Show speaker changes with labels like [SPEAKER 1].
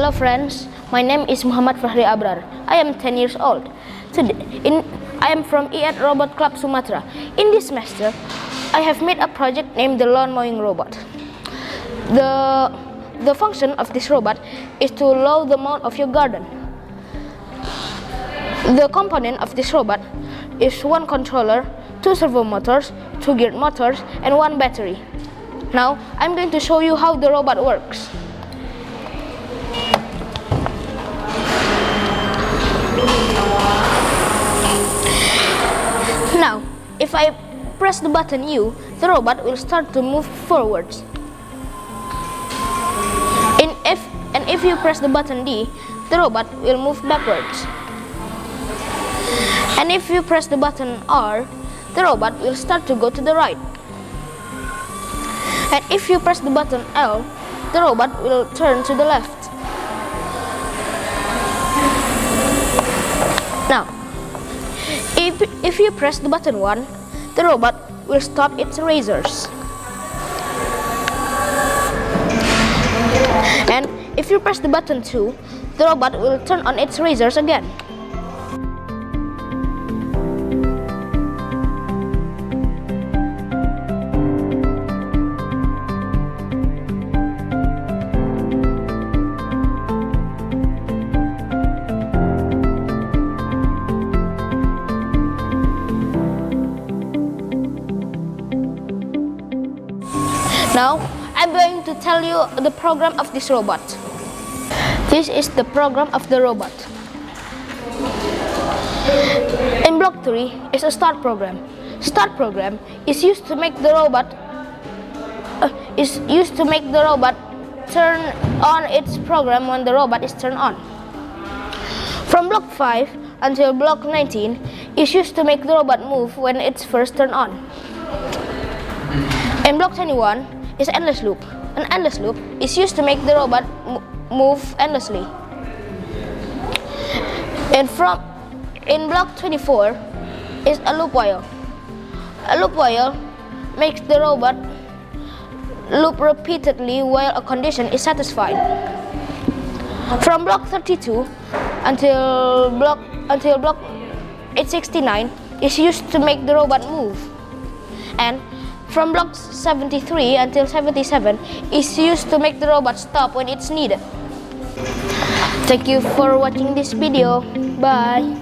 [SPEAKER 1] Hello friends, my name is Muhammad Fahri Abrar. I am 10 years old. I am from IAT Robot Club Sumatra. In this semester, I have made a project named the lawn mowing robot. The function of this robot is to mow the lawn of your garden. The component of this robot is one controller, two servo motors, two geared motors, and one battery. Now, I'm going to show you how the robot works. Now, if I press the button U, the robot will start to move forwards. And if you press the button D, the robot will move backwards. And if you press the button R, the robot will start to go to the right. And if you press the button L, the robot will turn to the left. Now, if you press the button 1, the robot will stop its razors. And if you press the button 2, the robot will turn on its razors again. Now, I'm going to tell you the program of this robot. This is the program of the robot. In block 3 is a start program. Start program is used to make the robot turn on its program when the robot is turned on. From block 5 until block 19 is used to make the robot move when it's first turned on. In block 21 is endless loop. An endless loop is used to make the robot move endlessly. In block 24 is a loop while. A loop while makes the robot loop repeatedly while a condition is satisfied. From block 32 until block 869 is used to make the robot move. And from block 73 until 77 is used to make the robot stop when it's needed. Thank you for watching this video. Bye.